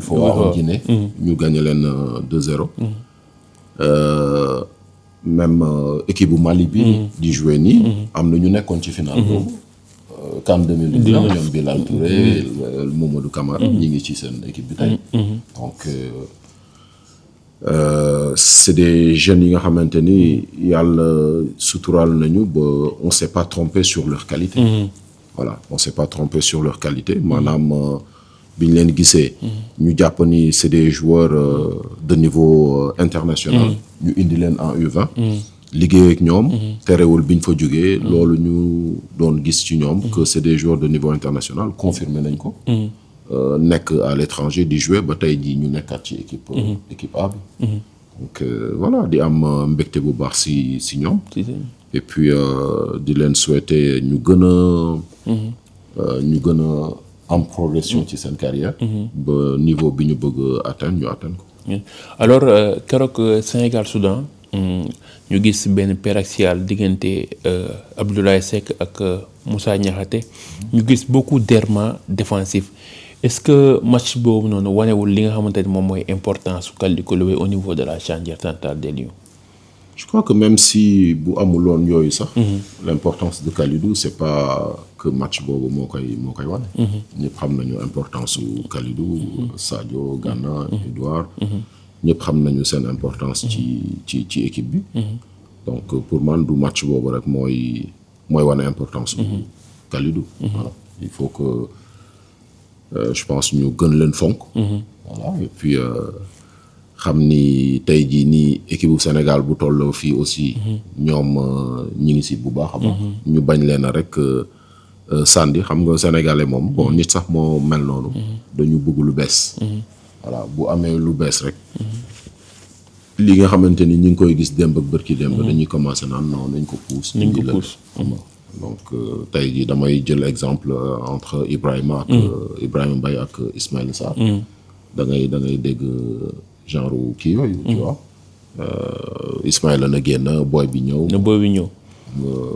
fois en Guinée. ñu gagné leen 2-0. Même équipe bu Mali bi. di jouer nii. am na ñu nekkoon ci final boobu. CAN 2019 ñoom Bilal Touré Mamadou Camara ñi ngi ci seen équipe bi tey. donc c'est des jeunes yi nga xamante ni yàlla suturaal nañu ba on s'est pas trompé sur leur qualité. Voilà on s'est pas trompé sur leur qualité maanaam bi ñu leen gisee. ñu jàpp ni c'est des joueurs de niveau international. ñu indi leen en U20. liggéey ak ñoom. terewul bi ñu fa jógee. loolu ñu doon gis ci ñoom. que c'est des joueurs de niveau international confirmé nañ ko. nekk à l'étranger di jouer ba tey jii ñu nekkaat ci équipe A bi. donc voilà di am mbégte bu baax si ñoom. et puis di leen souhaiter ñu gën a am progression ci seen carrière. ba niveau bi ñu bëgg atteindre ñu atteindre ko. alors keroog Sénégal Soudan ñu gis benn paire axiale diggante Abdoulaye Seck ak Moussa Niakhaté ñu gis beaucoup d'errements défensifs est-ce que match boobu noonu wanewul li nga xamante ni moom mooy importance su Kalidou Koulibaly au niveau de la charnière centrale des Lions. Je crois que même si bu amuloon yooyu sax. l'importance de Kalidou c'est pas que match boobu moo koy wane. ñëpp xam nañu importance su Kalidou Sadio Gana Edouard. ñëpp xam nañu seen importance ci équipe bi. donc pour man du match boobu rek mooy wane importance su Kalidou. voilà il faut que je pense ñu gën leen fonk. voilà et puis xam ni tey jii nii équipe bu Sénégal bu tolloo fii aussi. ñoom ñi ngi si bu baax a baax. ñu bañ leen a rek sànni xam nga sénégalais moom bon nit sax moo mel noonu. dañu bëgg lu bees. voilà bu amee lu bees rek. li nga xamante ni ñu ngi koy gis démb ak bërki démb. dañuy commencer naan non nañ ko pousse. donc tey jii damay jël exemple entre Ibrahima Mbaye ak Ismaïla Sarr. da ngay dégg genre kii yooyu. tu vois Ismaïla na génn booy bi ñëw.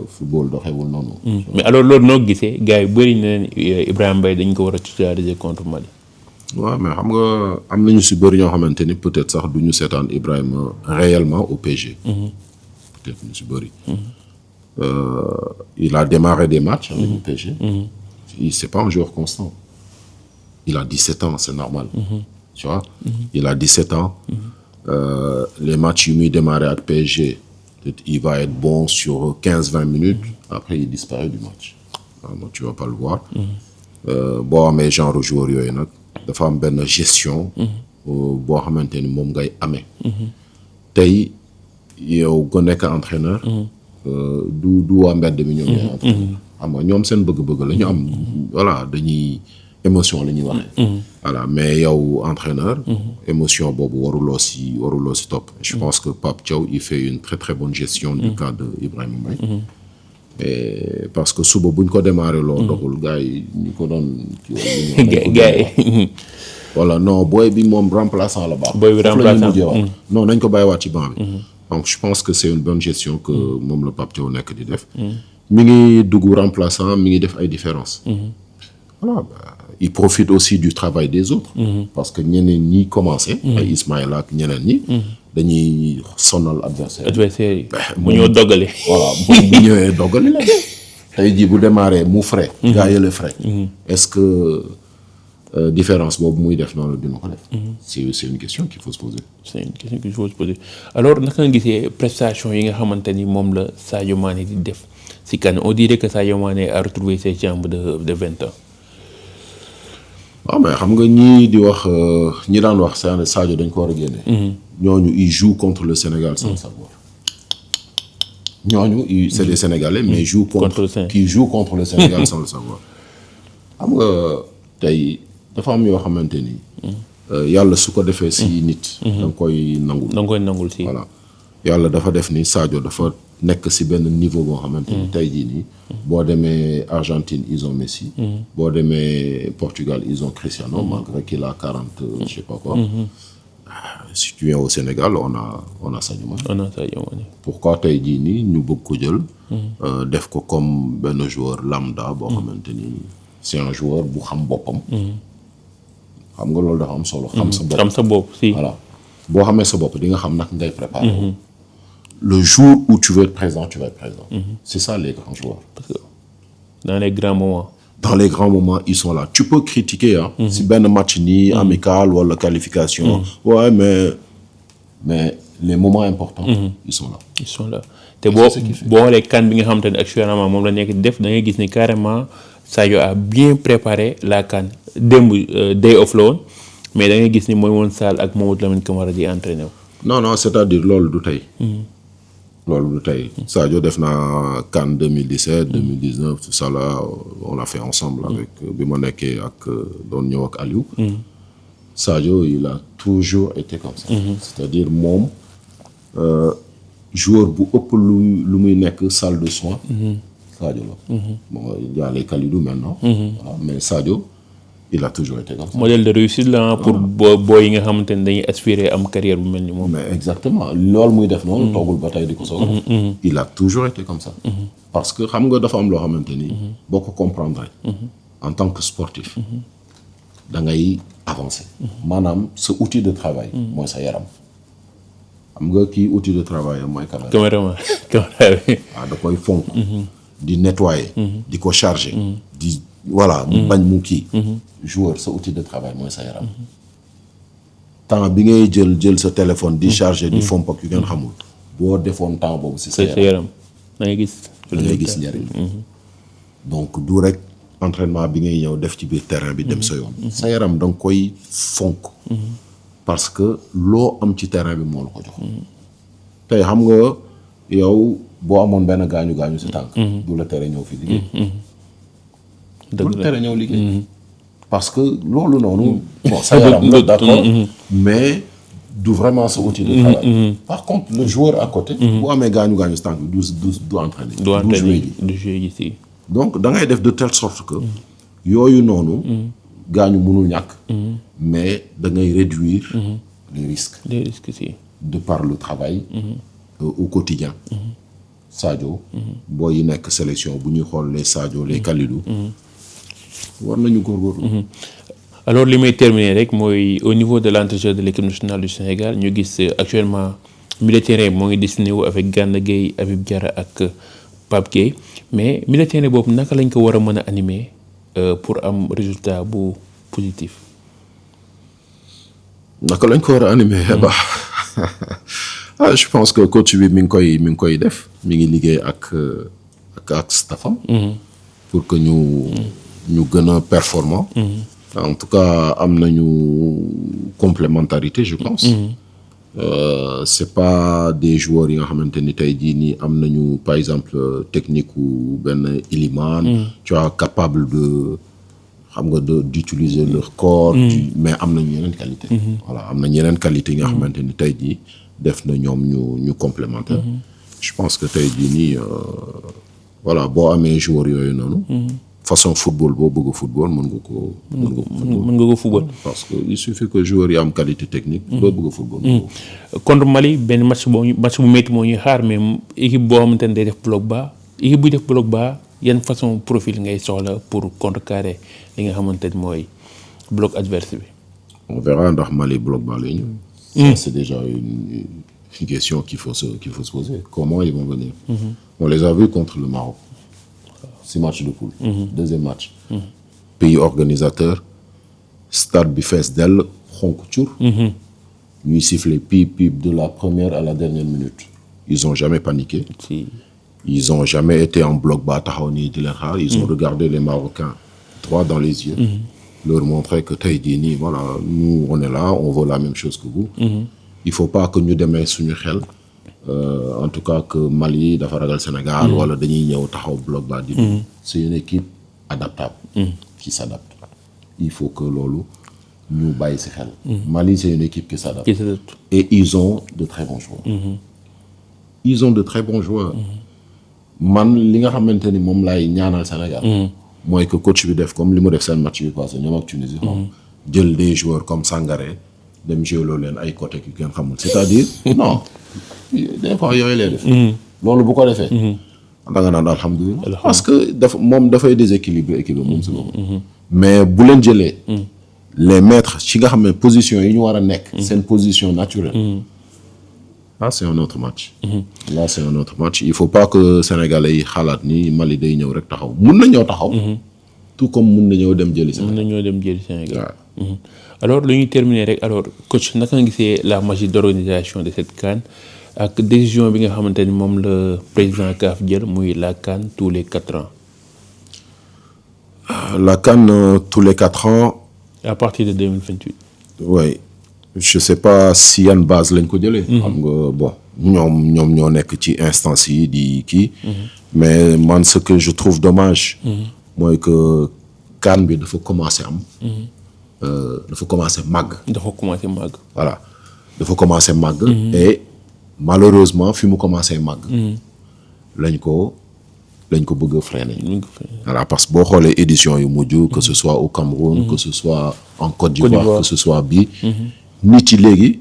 football doxewul noonu. mais alors loolu noo gisee gars yi bëri na leen Ibrahima Mbaye dañ ko war a titulariser contre Mali. waaw mais xam nga am nañu si bëri ñoo xamante ni peut-être sax du ñu seetaan Ibrahima réellement au PSG. peut-être ñu si bëri. Il a démarré des matchs avec le PSG. C'est pas un joueur constant. Il a 17 ans, c'est normal. Tu vois? Il a 17 ans. Les matchs yu muy démarré avec PSG, peut-être il va être bon sur 15-20 minutes. Après, il disparaît du match. Donc, tu vas pas le voir. Boo amee genre joueur yooyu nag dafa am benn gestion. boo xamante ni moom ngay amee. tey yow nga nekk entraîneur. du waa mbedd mi ñoom ñooy entraîneur. xam nga ñoom seen bëgg-bëgg la ñu am. voilà dañuy émotion la ñuy waxee. voilà mais yow entraîneur. émotion boobu waruloo si topp. je pense que Pape Thiaw il fait une très très bonne gestion du cas de Ibrahima Mbaye. et parce que suba buñ ko démarré loo doxul gars yi ñu ko doon. gars yi. voilà non booy bi moom remplaçant la baax. booy bi remplaçant non nañ ko bàyyiwaat ci banc bi. donc je pense que c'est une bonne gestion que moom la Pape Thiaw nekk di def. mi ngi dugg remplaçant mi ngi def ay différence. voilà il profite aussi du travail des autres. parce que ñeneen ñi commencé. ay Ismaïla ak ñeneen ñi. dañuy sonal adversaire yi. mu ñëw doggale. voilà bu ñëwee doggale la. tey jii bu démarré mu frais. gaa yële frais. est-ce que différence boobu muy def noonu dina ko def. c'est une question qu'il faut se poser. c'est une question qu'il faut se poser alors naka nga gisee prestation yi nga xamante ni moom la Sadio Mané di def si kan on dirait que Sadio Mané a retrouvé ses jambes de 20 ans. waaw mais xam nga ñii di wax ñi daan wax Sadio dañ ko war a génne. ñooñu ils jouent contre le Sénégal sans le savoir. ñooñu c'est des Sénégalais mais qui jouent contre le Sénégal sans le savoir. xam nga tey dafa am yoo xamante ni. yàlla su ko defee si nit. da nga koy nangul. si. voilà yàlla dafa def ni Sadio dafa nekk si benn niveau boo xamante ni tey jii nii. boo demee Argentine ils ont Messi. boo demee Portugal ils ont Cristiano malgré qu'il a 40 je sais pas quoi. si tu viens au Sénégal on a Sadio Mané. pourquoi tey jii nii ñu bëgg ko jël. def ko comme benn joueur lambda boo xamante ni c'est un joueur bu xam boppam. xam nga loolu dafa am solo. xam sa bopp xam sa bopp si. voilà boo xamee sa bopp di nga xam nag ngay préparer. le jour où tu veux être présent tu vas être présent. c'est ça les grands joueurs. Parce que dans les grands moments. Dans les grands moments, ils sont là. Tu peux critiquer, hein. Si ben match ni amical ou la qualification. Ouais, mais les moments importants, ils sont là. Ils sont là te boo xoolee kan bi nga xamante ne actuellement moom la nekk di def da ngay gis ni carrément Sadio a bien préparé la CAN démb day off la woon mais da ngay gis ni mooy woon Sall ak Mamadou Lamine Camara di entraîné wu. Non, c'est-à-dire loolu du tey. loolu du tey Sadio def na CAN 2017 2019 tout ça là on l'a fait ensemble avec bi ma nekkee ak doon ñëw ak Aliou. Sadio il a toujours été comme ça. c'est-à-dire moom joueur bu ëpp lu muy nekk salle de soins. Sadio la. bon il y a les Kalidou maintenant. voilà mais Sadio il a toujours été comme ça. modèle de réussite là pour booy yi nga xamante ne dañuy aspirer am carrière bu mel ni moom. mais exactement loolu muy def noonu. toogul ba tey di ko soog il a toujours été comme ça. parce que xam nga dafa am loo xamante ni. boo ko comprendre en tant que sportif. da ngay avancer. maanaam sa outil de travail. mooy sa yaram. xam nga kii outil de travail am mooy caméra bi. da koy fonk. di nettoyer. di ko charger. di voilà bañ mu kii. joueur sa outil de travail mooy sa yaram. temps bi ngay jël sa téléphone di charger di fomp ak yu ngeen xamul. boo defoon temps boobu si sa yaram. da ngay gis njëriñ. donc du rek entraînement bi ngay ñëw def ci biir terrain bi dem sa yoon. sa yaram da nga koy fonk. parce que loo am ci terrain bi moo la ko jox. tey xam nga yow boo amoon benn gaañu si tànk. du la tere ñëw fi liggéey. du la tere ñëw liggéey. parce que loolu noonu. bon sa yaram la d'accord mais du vraiment sa outil de travail. par contre le joueur à côté. bu amee gaañu si tànk bi du entraîner. du jouer ji si. donc da ngay def de telle sorte que. yooyu noonu. gaañu mënul ñàkk. mais da ngay réduire. les risques. Si. de par le travail. Au quotidien. Sadio. booy yi nekk sélection bu ñuy xool les Sadio les Kalidou. war nañu góorgóorlu. alors li may terminer rek mooy au niveau de l'entraîneur de l'équipe nationale du Sénégal ñu gis actuellement milieu de terrain moo ngi dessiné wu avec Gana Gueye Habib Diarra ak Pape Gueye mais milieu de terrain boobu naka lañ ko war a mën a animer pour am résultat bu positif. naka lañ ko war a animer je pense que coach bi mi ngi koy def mi ngi liggéey ak staffam. pour que ñu gën a performant. en tout cas am nañu complémentarité je pense. c'est pas des joueurs yi nga xamante ni tey jii nii am nañu par exemple technique ou benn Iliman. tu vois capable de xam nga d'utiliser leur corps. mais am nañu yeneen qualité. voilà am nañu yeneen qualité yi nga xamante ni tey jii def na ñoom ñu complémentaire. je pense que tey jii nii voilà boo amee joueurs yooyu noonu. façon football boo bëgg football mën nga ko football. parce que il suffit que joueurs yi am qualité technique. boo bëgg football. contre Mali benn match bu métti moo ñuy xaar mais équipe boo xamante ne day def bloc bas équipe buy def bloc bas yan façon profil ngay soxla pour contrecarrer li nga xamante ne mooy bloc adverse bi. on verra ndax Mali bloc bas lay ñëw. ça c'est déjà une question qu'il faut se poser. Comment ils vont venir. On les a vus contre le Maroc. 6 matchs de poule. Deuxième match. Pays organisateur. Stade bi fees dell xonk cur. ñuy siffler piip de la première à la dernière minute. Ils ont jamais paniqué. Ils ont jamais été en bloc bas taxaw nii di leen xaar. Ils ont regardé les Marocains droit dans les yeux. Leur montrer que tey jii nii voilà nous on est là on veut la même chose que vous. Il faut pas que ñu demee suñu xel. En tout cas que Mali dafa ragal Sénégal wala dañuy ñëw taxaw bloc bas di c'est une équipe adaptable qui s'adapte. Il faut que loolu ñu bàyyi ci xel. Mali c'est une équipe qui s'adapte. Et ils ont de très bons joueurs. Man li nga xamante ni moom laay ñaanal Sénégal. mooy que coach bi def comme li mu def seen match bi passé ñoom ak Tunisie. jël des joueurs comme Sangaré dem jouer loo leen ay côté yu kenn xamul c'est-à-dire non. des fois yooyu lay def. loolu bu ko defee. da nga naan alhamdulilah. parce que dafay déséquilibrer équipe moom si boppam. mais bu leen jëlee. les mettre ci nga xam ne position yi ñu war a nekk. seen position naturelle. Là c'est un autre match. Là c'est un autre match il faut pas que sénégalais yi xalaat ni Mali day ñëw rek taxaw mun na ñëw taxaw. tout comme mun na ñëw dem jëli Sénégal. mun na ñëw dem jëli Sénégal. alors lu ñuy terminer rek alors coach naka nga gisee la magie d'organisation de cette CAN ak décision bi nga xamante ni moom le président CAF jël muy la CAN tous les 4 ans. La CAN tous les 4 ans. à partir de 2028. oui je sais pas si yan base lañ ko jëlee. xam nga bon ñoom ñoo nekk ci instance yi di kii. mais man ce que je trouve dommage. mooy que CAN bi dafa commencer am. dafa commencer màgg. voilà dafa commencer màgg. et malheureusement fi mu commencer màgg. lañ ko bëgg a freiner. voilà parce que boo xoolee édition yu mujj que ce soit au Cameroun. que ce soit en Côte d'Ivoire que ce soit bii. nit yi léegi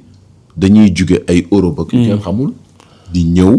dañuy jóge ay Europe ak kenn xamul di ñëw.